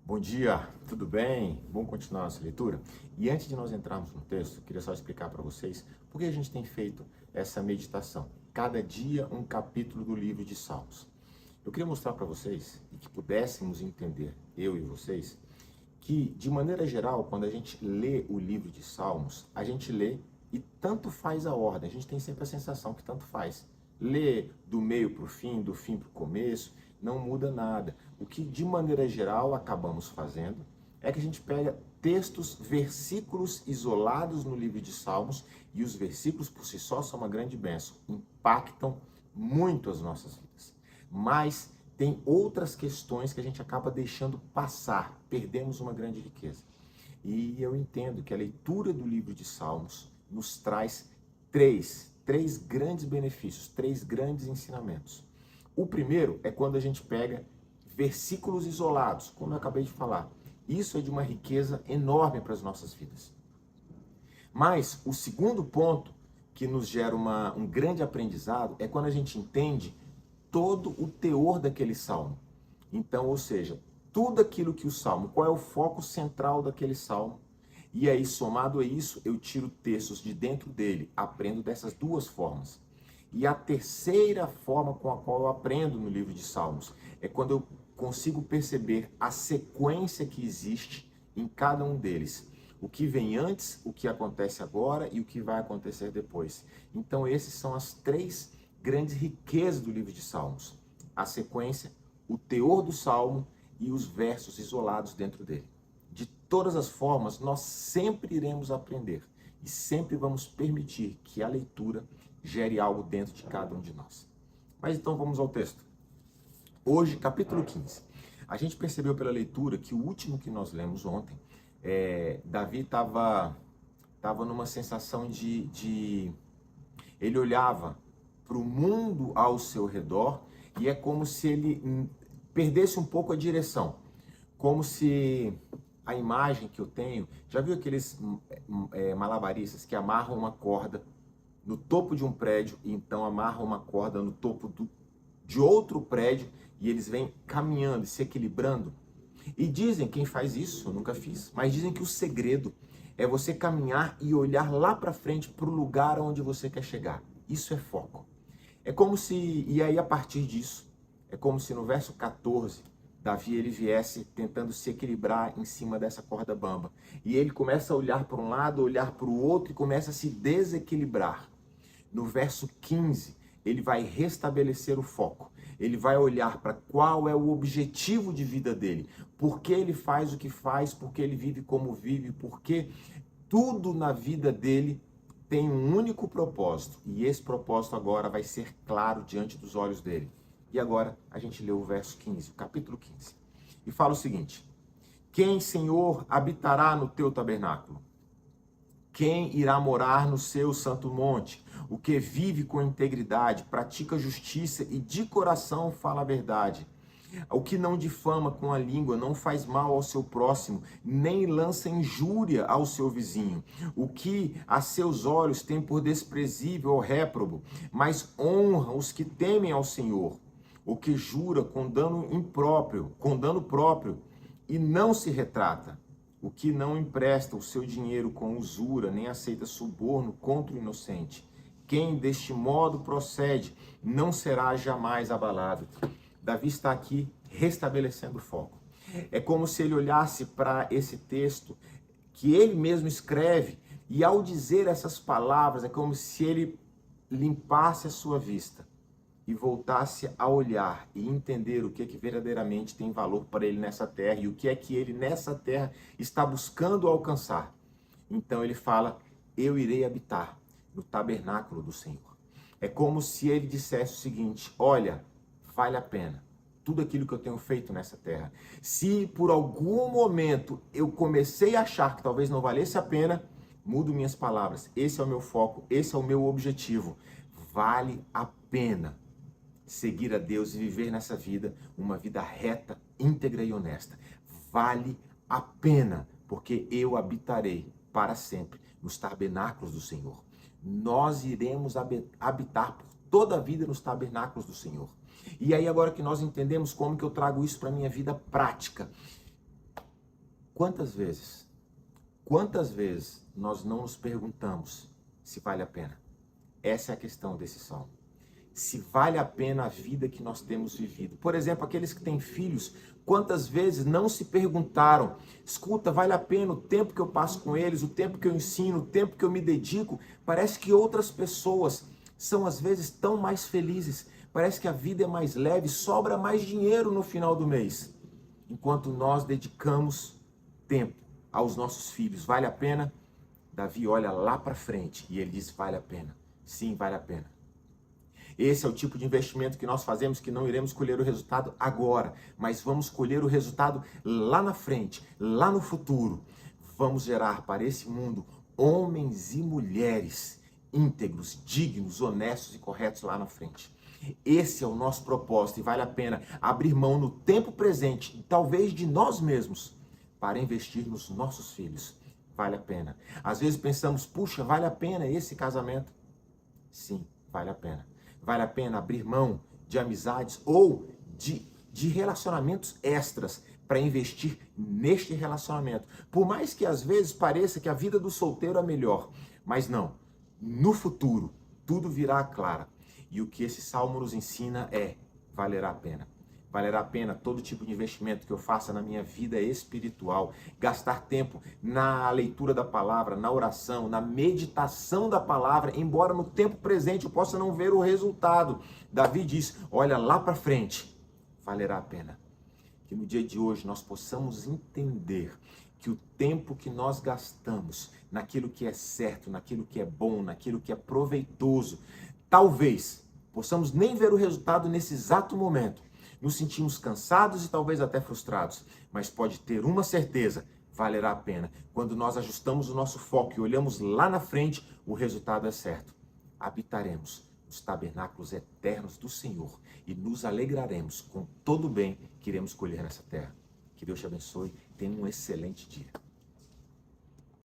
Bom dia, tudo bem? Vamos continuar nossa leitura? E antes de nós entrarmos no texto, eu queria só explicar para vocês por que a gente tem feito essa meditação. Cada dia um capítulo do livro de Salmos. Eu queria mostrar para vocês, e que pudéssemos entender, eu e vocês, que de maneira geral, quando a gente lê o livro de Salmos, a gente lê e tanto faz a ordem. A gente tem sempre a sensação que tanto faz. Lê do meio para o fim, do fim para o começo, não muda nada. O que de maneira geral acabamos fazendo é que a gente pega textos, versículos isolados no livro de Salmos, e os versículos por si só são uma grande bênção, impactam muito as nossas vidas. Mas tem outras questões que a gente acaba deixando passar, perdemos uma grande riqueza. E eu entendo que a leitura do livro de Salmos nos traz três grandes benefícios, três grandes ensinamentos. O primeiro é quando a gente pega versículos isolados, como eu acabei de falar. Isso é de uma riqueza enorme para as nossas vidas. Mas o segundo ponto que nos gera um grande aprendizado é quando a gente entende todo o teor daquele salmo. Então, ou seja, tudo aquilo que o salmo, qual é o foco central daquele salmo? E aí, somado a isso, eu tiro textos de dentro dele, aprendo dessas duas formas. E a terceira forma com a qual eu aprendo no livro de Salmos é quando eu consigo perceber a sequência que existe em cada um deles. O que vem antes, o que acontece agora e o que vai acontecer depois. Então, esses são as três grandes riquezas do livro de Salmos: a sequência, o teor do salmo e os versos isolados dentro dele. De todas as formas, nós sempre iremos aprender e sempre vamos permitir que a leitura gere algo dentro de cada um de nós. Mas então vamos ao texto. Hoje, capítulo 15. A gente percebeu pela leitura que o último que nós lemos ontem, Davi estava numa sensação ele olhava para o mundo ao seu redor e é como se ele perdesse um pouco a direção. Como se a imagem que eu tenho, já viu aqueles malabaristas que amarram uma corda no topo de um prédio e então amarram uma corda no topo de outro prédio e eles vêm caminhando e se equilibrando? E dizem, quem faz isso, eu nunca fiz, mas dizem que o segredo é você caminhar e olhar lá para frente para o lugar onde você quer chegar. Isso é foco. É como se, e aí a partir disso, é como se no verso 14, Davi ele viesse tentando se equilibrar em cima dessa corda bamba. E ele começa a olhar para um lado, olhar para o outro e começa a se desequilibrar. No verso 15, ele vai restabelecer o foco. Ele vai olhar para qual é o objetivo de vida dele. Por que ele faz o que faz, por que ele vive como vive, porque tudo na vida dele tem um único propósito. E esse propósito agora vai ser claro diante dos olhos dele. E agora a gente lê o verso 15, o capítulo 15. E fala o seguinte: quem, Senhor, habitará no teu tabernáculo? Quem irá morar no seu santo monte? O que vive com integridade, pratica justiça e de coração fala a verdade. O que não difama com a língua, não faz mal ao seu próximo, nem lança injúria ao seu vizinho. O que a seus olhos tem por desprezível ou réprobo, mas honra os que temem ao Senhor. O que jura com dano próprio, e não se retrata. O que não empresta o seu dinheiro com usura, nem aceita suborno contra o inocente. Quem deste modo procede, não será jamais abalado. Davi está aqui restabelecendo o foco. É como se ele olhasse para esse texto que ele mesmo escreve, e ao dizer essas palavras, é como se ele limpasse a sua vista e voltasse a olhar e entender o que é que verdadeiramente tem valor para ele nessa terra e o que é que ele nessa terra está buscando alcançar. Então ele fala: eu irei habitar no tabernáculo do Senhor. É como se ele dissesse o seguinte: olha, vale a pena tudo aquilo que eu tenho feito nessa terra. Se por algum momento eu comecei a achar que talvez não valesse a pena, mudo minhas palavras. Esse é o meu foco, esse é o meu objetivo. Vale a pena seguir a Deus e viver nessa vida uma vida reta, íntegra e honesta. Vale a pena, porque eu habitarei para sempre nos tabernáculos do Senhor. Nós iremos habitar por toda a vida nos tabernáculos do Senhor. E aí agora que nós entendemos como que eu trago isso para a minha vida prática, Quantas vezes nós não nos perguntamos se vale a pena? Essa é a questão desse salmo. Se vale a pena a vida que nós temos vivido. Por exemplo, aqueles que têm filhos, quantas vezes não se perguntaram, escuta, vale a pena o tempo que eu passo com eles, o tempo que eu ensino, o tempo que eu me dedico? Parece que outras pessoas são às vezes tão mais felizes, parece que a vida é mais leve, sobra mais dinheiro no final do mês, enquanto nós dedicamos tempo aos nossos filhos. Vale a pena? Davi olha lá para frente e ele diz, vale a pena. Sim, vale a pena. Esse é o tipo de investimento que nós fazemos, que não iremos colher o resultado agora, mas vamos colher o resultado lá na frente, lá no futuro. Vamos gerar para esse mundo homens e mulheres íntegros, dignos, honestos e corretos lá na frente. Esse é o nosso propósito e vale a pena abrir mão no tempo presente, talvez de nós mesmos, para investir nos nossos filhos. Vale a pena. Às vezes pensamos, puxa, vale a pena esse casamento? Sim, vale a pena. Vale a pena abrir mão de amizades ou de relacionamentos extras para investir neste relacionamento. Por mais que às vezes pareça que a vida do solteiro é melhor, mas não. No futuro, tudo virá clara. E o que esse salmo nos ensina é, valerá a pena. Valerá a pena todo tipo de investimento que eu faça na minha vida espiritual, gastar tempo na leitura da palavra, na oração, na meditação da palavra, embora no tempo presente eu possa não ver o resultado. Davi diz, olha lá para frente, valerá a pena. Que no dia de hoje nós possamos entender que o tempo que nós gastamos naquilo que é certo, naquilo que é bom, naquilo que é proveitoso, talvez possamos nem ver o resultado nesse exato momento, nos sentimos cansados e talvez até frustrados, mas pode ter uma certeza, valerá a pena. Quando nós ajustamos o nosso foco e olhamos lá na frente, o resultado é certo. Habitaremos nos tabernáculos eternos do Senhor e nos alegraremos com todo o bem que iremos colher nessa terra. Que Deus te abençoe e tenha um excelente dia.